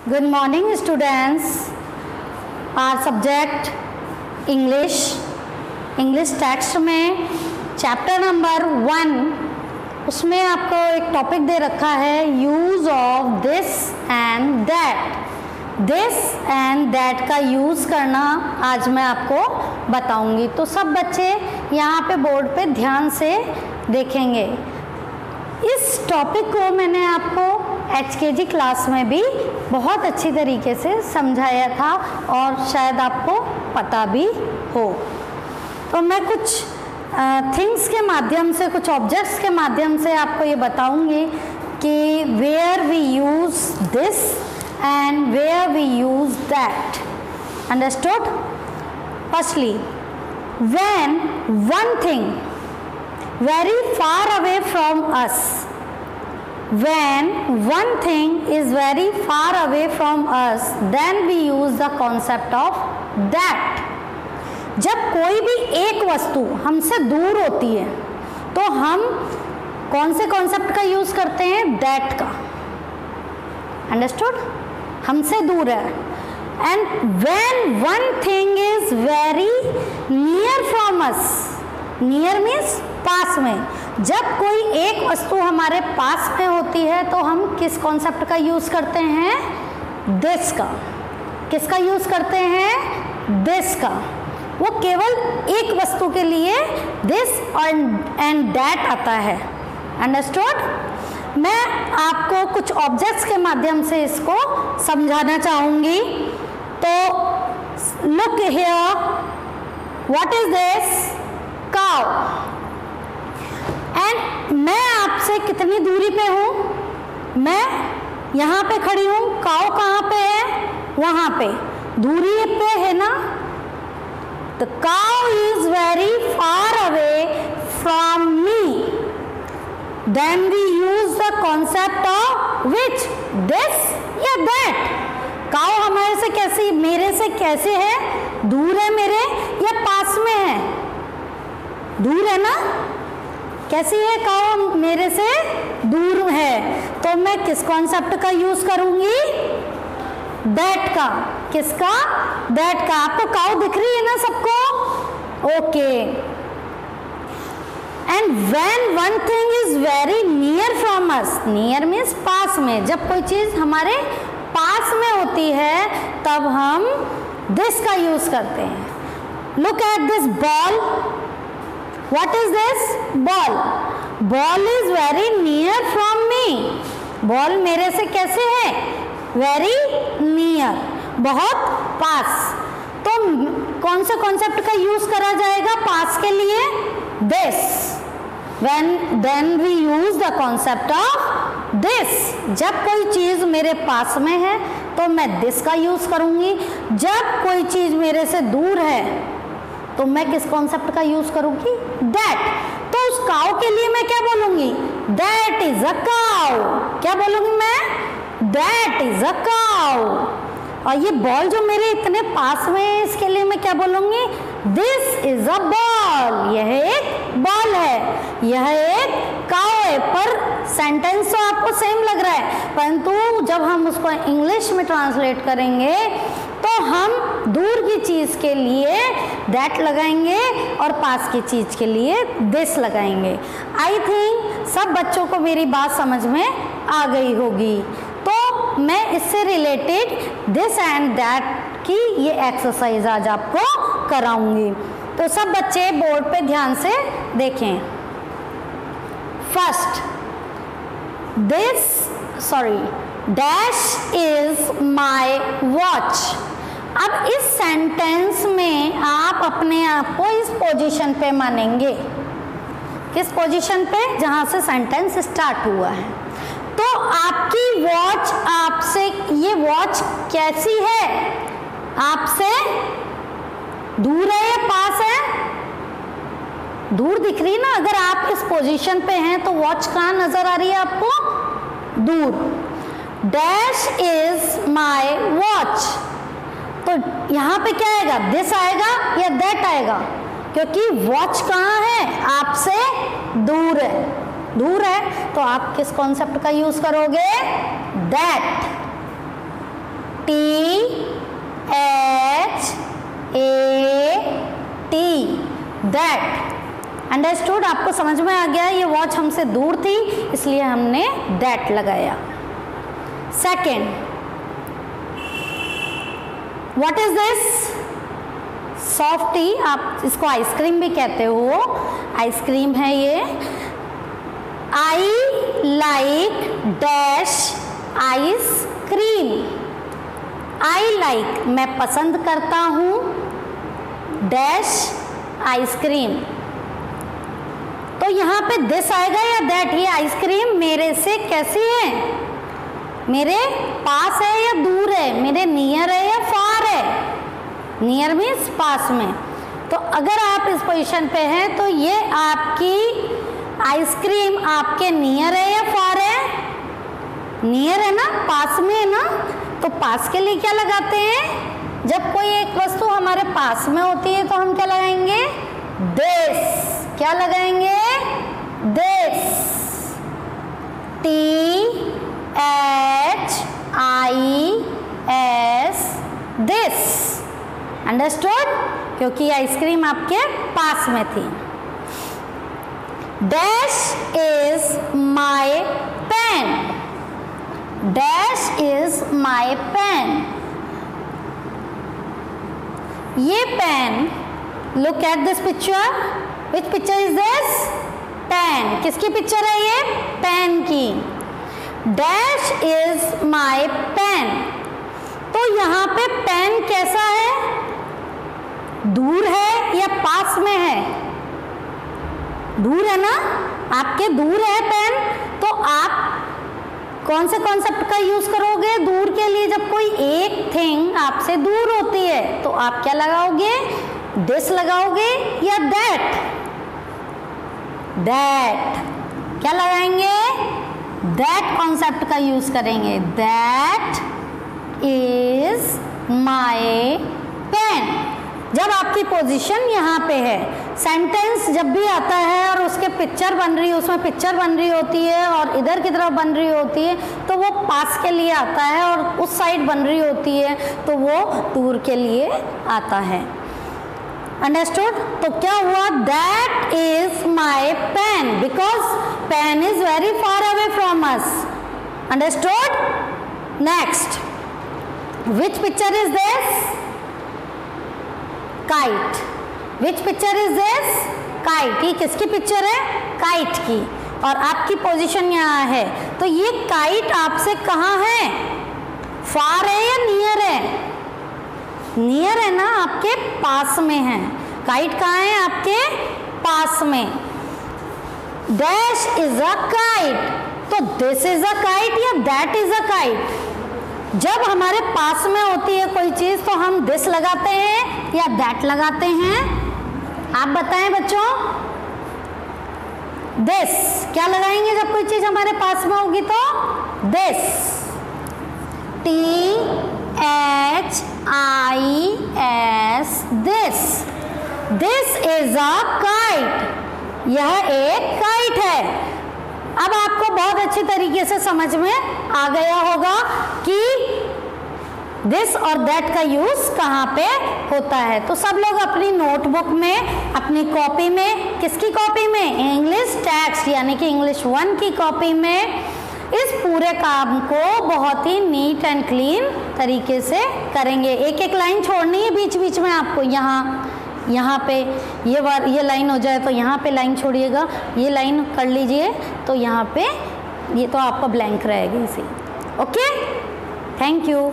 Good morning students. Our subject English. English text में chapter number 1 उसमें आपको एक टॉपिक दे रखा है use of this and that. This and that का यूज़ करना आज मैं आपको बताऊंगी। तो सब बच्चे यहाँ पे बोर्ड पे ध्यान से देखेंगे। इस टॉपिक को मैंने आपको HKG क्लास में भी बहुत अच्छी तरीके से समझाया था और शायद आपको पता भी हो। तो मैं कुछ थिंग्स के माध्यम से, कुछ ऑब्जेक्ट्स के माध्यम से आपको ये बताऊंगी कि where we use this and where we use that. Understood? Firstly, when one thing very far away from us, when one thing is very far away from us, then we use the concept of that. जब कोई भी एक वस्तु हमसे दूर होती है तो हम कौन से कॉन्सेप्ट का यूज करते हैं? that का। अंडरस्टूड? हमसे दूर है। And when one thing is very near from us, near means पास में, जब कोई एक वस्तु हमारे पास में होती है तो हम किस कॉन्सेप्ट का यूज करते हैं? दिस का। किसका यूज करते हैं? दिस का। वो केवल एक वस्तु के लिए दिस एंड दैट आता है। अंडरस्टूड? मैं आपको कुछ ऑब्जेक्ट्स के माध्यम से इसको समझाना चाहूंगी। तो look here, what is this? Cow. And मैं आपसे कितनी दूरी पे हूँ? मैं यहाँ पे खड़ी हूँ। काउ कहाँ पे है? वहाँ पे। दूरी पे है ना? The cow is very far away from me. Then we use the concept of which? This या that? काउ हमारे से कैसी, मेरे से कैसे है? दूर है मेरे या पास में है? दूर है ना? कैसी है काउ? मेरे से दूर है। तो मैं किस कॉन्सेप्ट का यूज करूंगी? दैट का। किसका? दैट का। आपको काउ दिख रही है ना सबको? Okay. And when one thing is very near from us, near means पास में, जब कोई चीज हमारे पास में होती है तब हम दिस का यूज करते हैं। Look at this ball. What is this? Ball. Ball is very near from me. Ball मेरे से कैसे है? Very near. बहुत पास। तो कौन से कॉन्सेप्ट का यूज करा जाएगा पास के लिए? This. Then we use the concept of this. जब कोई चीज मेरे पास में है तो मैं this का यूज करूंगी। जब कोई चीज मेरे से दूर है तो मैं किस कॉन्सेप्ट का यूज करूंगी? दैट। तो उस काउ के लिए मैं क्या बोलूंगी? That is a cow. क्या बोलूंगी मैं? That is a cow. और ये बॉल जो मेरे इतने पास में है इसके लिए मैं क्या बोलूंगी? This is a ball. यह एक बॉल है, यह एक काउ है। पर सेंटेंस तो आपको सेम लग रहा है, परंतु जब हम उसको इंग्लिश में ट्रांसलेट करेंगे तो हम दूर की चीज के लिए दैट लगाएंगे और पास की चीज के लिए दिस लगाएंगे। आई थिंक सब बच्चों को मेरी बात समझ में आ गई होगी। तो मैं इससे रिलेटेड दिस एंड दैट की ये एक्सरसाइज आज आपको कराऊंगी। तो सब बच्चे बोर्ड पे ध्यान से देखें। First, dash is my watch. अब इस सेंटेंस में आप अपने आप को इस पोजीशन पे मानेंगे। किस पोजीशन पे? जहां से सेंटेंस स्टार्ट हुआ है। तो आपकी वॉच आपसे, ये वॉच कैसी है? आपसे दूर है या पास है? दूर दिख रही ना? अगर आप इस पोजीशन पे हैं तो वॉच कहाँ नजर आ रही है आपको? दूर। Dash is my watch. तो यहाँ पे क्या आएगा? दिस आएगा या दैट आएगा? क्योंकि वॉच कहाँ है? आपसे दूर है। दूर है तो आप किस कॉन्सेप्ट का यूज करोगे? दैट। THAT, that. अंडरस्टूड? आपको समझ में आ गया? ये वॉच हमसे दूर थी इसलिए हमने दैट लगाया। Second, what is this? Softy, आप इसको आइसक्रीम भी कहते हो, आइसक्रीम है ये। I like dash ice cream. I like, मैं पसंद करता हूँ, डैश आइसक्रीम। तो यहाँ पे दिस आएगा या दैट? ये आइसक्रीम मेरे से कैसी है? मेरे पास है या दूर है? मेरे नियर है या फार है? नियर मीन्स पास में। तो अगर आप इस पोजीशन पे हैं तो ये आपकी आइसक्रीम आपके नियर है या फार है? नियर है ना, पास में है ना। तो पास के लिए क्या लगाते हैं? जब कोई एक वस्तु हमारे पास में होती है तो हम क्या लगाएंगे? दिस। क्या लगाएंगे? दिस। THIS, this. अंडरस्टूड? क्योंकि आइसक्रीम आपके पास में थी। Dash is my pen. Dash is my pen. ये pen, look at this picture. Which picture is this? Pen. किसकी पिक्चर है ये? पेन की। Dash is my pen. तो यहाँ पे पेन कैसा है? दूर है या पास में है? दूर है ना, आपके दूर है पेन। तो आप कौन से कॉन्सेप्ट का यूज करोगे दूर के लिए? जब कोई एक थिंग आपसे दूर होती है तो आप क्या लगाओगे? दिस लगाओगे या दैट? दैट। क्या लगाएंगे? दैट कॉन्सेप्ट का यूज करेंगे। That is my pen. जब आपकी पोजीशन यहाँ पे है, सेंटेंस जब भी आता है और उसके पिक्चर बन रही है, उसमें पिक्चर बन रही होती है और इधर की तरफ बन रही होती है तो वो पास के लिए आता है, और उस साइड बन रही होती है तो वो दूर के लिए आता है। अंडरस्टूड? तो क्या हुआ? That is my pen, because pen is very far away from us. Understood? Next, which picture is this? Kite. Which picture is this? Kite. ये किसकी पिक्चर है? काइट की। और आपकी पोजीशन यहाँ है तो ये काइट आपसे कहाँ है? फार है या नियर है? नियर है ना, आपके पास में है। काइट कहाँ है? आपके पास में। Dash is a kite. तो दिस इज अ काइट या दैट इज अ काइट? जब हमारे पास में होती है कोई चीज तो हम दिस लगाते हैं या दैट लगाते हैं? आप बताएं बच्चों। दिस। क्या लगाएंगे जब कोई चीज हमारे पास में होगी? तो this. THIS, this. This is a kite. यह एक काइट है। अब आपको बहुत अच्छी तरीके से समझ में आ गया होगा कि दिस और दैट का यूज कहाँ पे होता है। तो सब लोग अपनी नोटबुक में, अपनी कॉपी में, किसकी कॉपी में? इंग्लिश टेक्स्ट यानी कि इंग्लिश 1 की कॉपी में इस पूरे काम को बहुत ही नीट एंड क्लीन तरीके से करेंगे। एक एक लाइन छोड़नी है बीच बीच में आपको। यहाँ पे ये लाइन हो जाए तो यहाँ पे लाइन छोड़िएगा, ये लाइन कर लीजिए तो यहाँ पे ये तो आपका ब्लैंक रहेगी इसी। Okay, thank you.